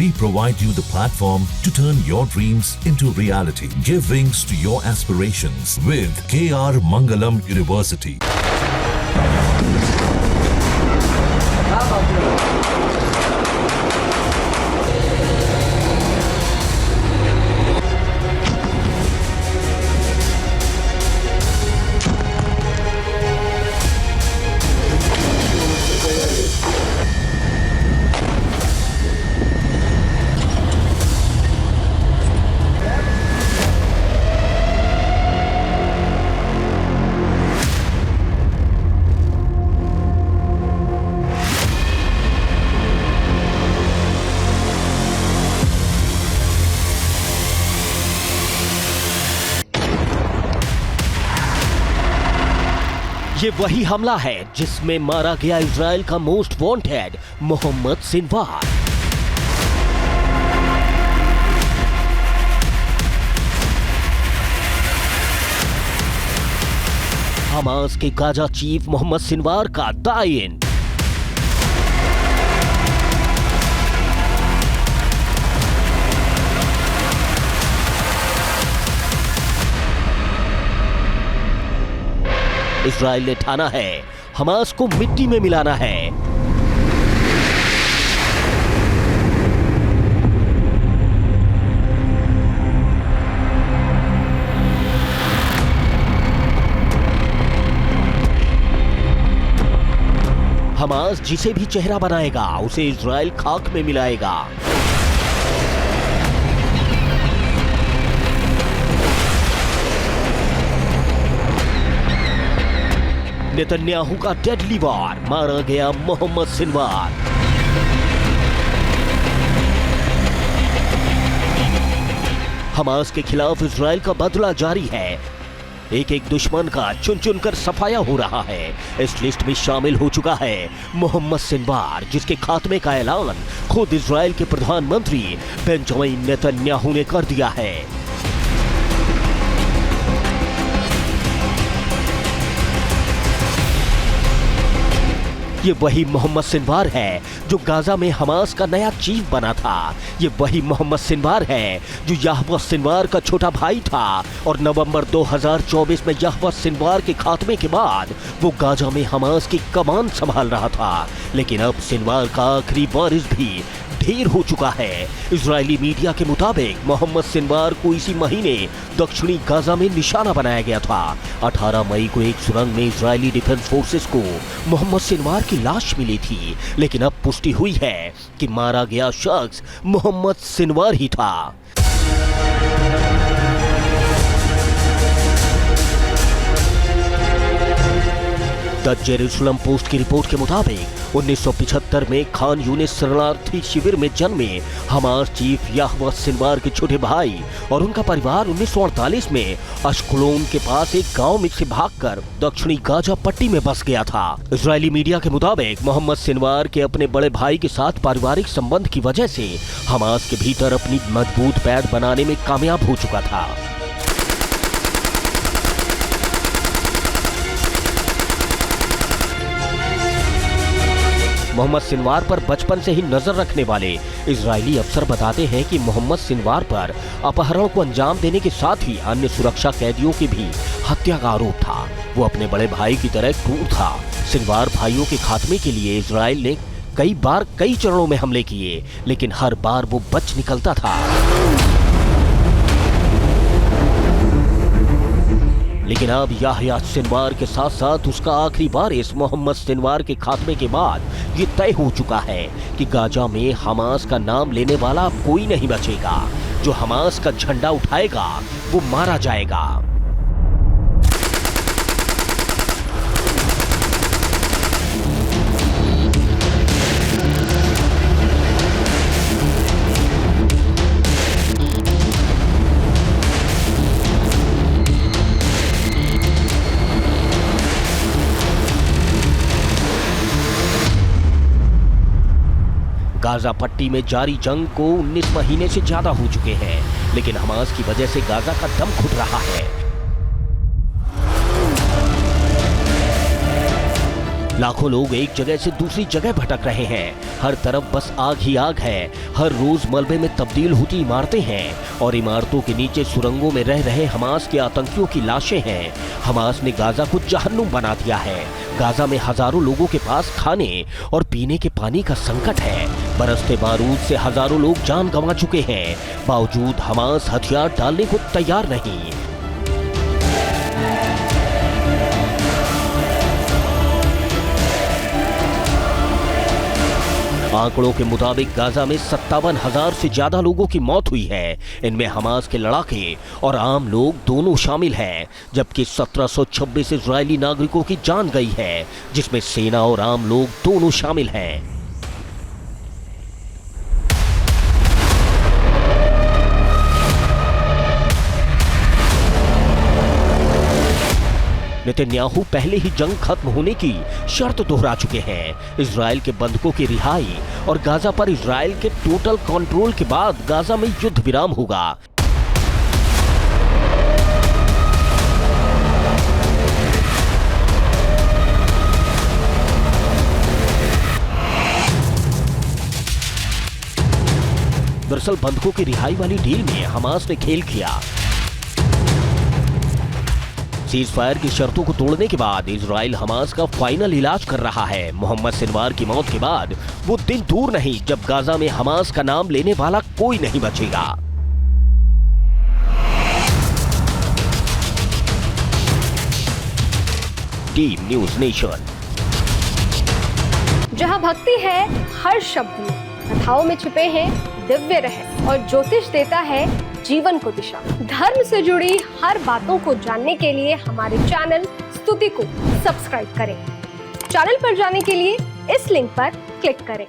We provide you the platform to turn your dreams into reality. Give wings to your aspirations with KR Mangalam University. ये वही हमला है जिसमें मारा गया इजराइल का most wanted Mohammed Sinwar. Hamas के गाजा चीफ मोहम्मद सिनवार का दाइन। इजराइल ने ठाना है हमास को मिट्टी में मिलाना है। हमास जिसे भी चेहरा बनाएगा उसे इजराइल खाक में मिलाएगा। नेतन्याहू का डेडली वार, मारा गया मोहम्मद सिनवार। हमास के खिलाफ इजराइल का बदला जारी है। एक एक दुश्मन का चुन चुन कर सफाया हो रहा है। इस लिस्ट में शामिल हो चुका है मोहम्मद सिनवार, जिसके खात्मे का ऐलान खुद इजराइल के प्रधानमंत्री बेंजामिन नेतन्याहू ने कर दिया है। ये वही मोहम्मद सिनवार है जो गाजा में हमास का नया चीफ बना था। ये वही मोहम्मद सिनवार है जो याहवा सिनवार का छोटा भाई था और नवंबर 2024 में याहवा सिनवार के खात्मे के बाद वो गाजा में हमास की कमान संभाल रहा था। लेकिन अब सिनवार का आखिरी वारिस भी ढेर हो चुका है। इजरायली मीडिया के मुताबिक मोहम्मद सिनवार को इसी महीने दक्षिणी गाजा में निशाना बनाया गया था। 18 मई को एक सुरंग में इजरायली डिफेंस फोर्सेस को मोहम्मद सिनवार की लाश मिली थी, लेकिन अब पुष्टि हुई है कि मारा गया शख्स मोहम्मद सिनवार ही था। द जेरूसलम पोस्ट की रिपोर्ट के मुताबिक 1975 में खान यूनिस शरणार्थी शिविर में जन्मे हमास चीफ याहवा सिनवार के छोटे भाई और उनका परिवार 1948 में अशकुलोन के पास एक गांव में से भागकर दक्षिणी गाजा पट्टी में बस गया था। इजरायली मीडिया के मुताबिक मोहम्मद सिनवार के अपने बड़े भाई के साथ पारिवारिक संबंध की वजह से हमास के भीतर अपनी मजबूत पैठ बनाने में कामयाब हो चुका था। मोहम्मद सिनवार पर बचपन से ही नजर रखने वाले इजरायली अफसर बताते हैं कि मोहम्मद सिनवार पर अपहरण को अंजाम देने के साथ ही अन्य सुरक्षा कैदियों की भी हत्या का आरोप था। वो अपने बड़े भाई की तरह क्रूर था। सिनवार भाइयों के खात्मे के लिए इजराइल ने कई बार कई चरणों में हमले किए, लेकिन हर बार वो बच निकलता था। लेकिन अब याह्या सिनवार के साथ साथ उसका आखिरी वारिस मोहम्मद सिनवार के खात्मे के बाद ये तय हो चुका है कि गाजा में हमास का नाम लेने वाला कोई नहीं बचेगा। जो हमास का झंडा उठाएगा वो मारा जाएगा। गाजा पट्टी में जारी जंग को 19 महीने से ज्यादा हो चुके हैं, लेकिन हमास की वजह से गाजा का दम घुट रहा है। लाखों लोग एक जगह से दूसरी जगह भटक रहे हैं। हर तरफ बस आग ही आग है। हर रोज मलबे में तब्दील होती इमारतें हैं और इमारतों के नीचे सुरंगों में रह रहे हमास के आतंकियों की लाशें हैं। हमास ने गाजा को जहन्नुम बना दिया है। गाजा में हजारों लोगों के पास खाने और पीने के पानी का संकट है। बरसते बारूद से हजारों लोग जान गंवा चुके हैं। बावजूद हमास हथियार डालने को तैयार नहीं। आंकड़ों के मुताबिक गाजा में 57,000 से ज्यादा लोगों की मौत हुई है। इनमें हमास के लड़ाके और आम लोग दोनों शामिल हैं, जबकि 1726 इजरायली नागरिकों की जान गई है, जिसमें सेना और आम लोग दोनों शामिल हैं। नेतन्याहू पहले ही जंग खत्म होने की शर्त दोहरा चुके हैं। इजराइल के बंधकों की रिहाई और गाजा पर इजराइल के टोटल कंट्रोल के बाद गाजा में युद्ध विराम होगा। दरअसल बंधकों की रिहाई वाली डील में हमास ने खेल किया। सीज फायर की शर्तों को तोड़ने के बाद इजराइल हमास का फाइनल इलाज कर रहा है। मोहम्मद सिनवार की मौत के बाद वो दिन दूर नहीं जब गाजा में हमास का नाम लेने वाला कोई नहीं बचेगा। Team news nation. जहां भक्ति है हर शब्द में, कथाओं में छुपे हैं दिव्य रहस्य और ज्योतिष देता है जीवन को दिशा। धर्म से जुड़ी हर बातों को जानने के लिए हमारे चैनल स्तुति को सब्सक्राइब करें। चैनल पर जाने के लिए इस लिंक पर क्लिक करें।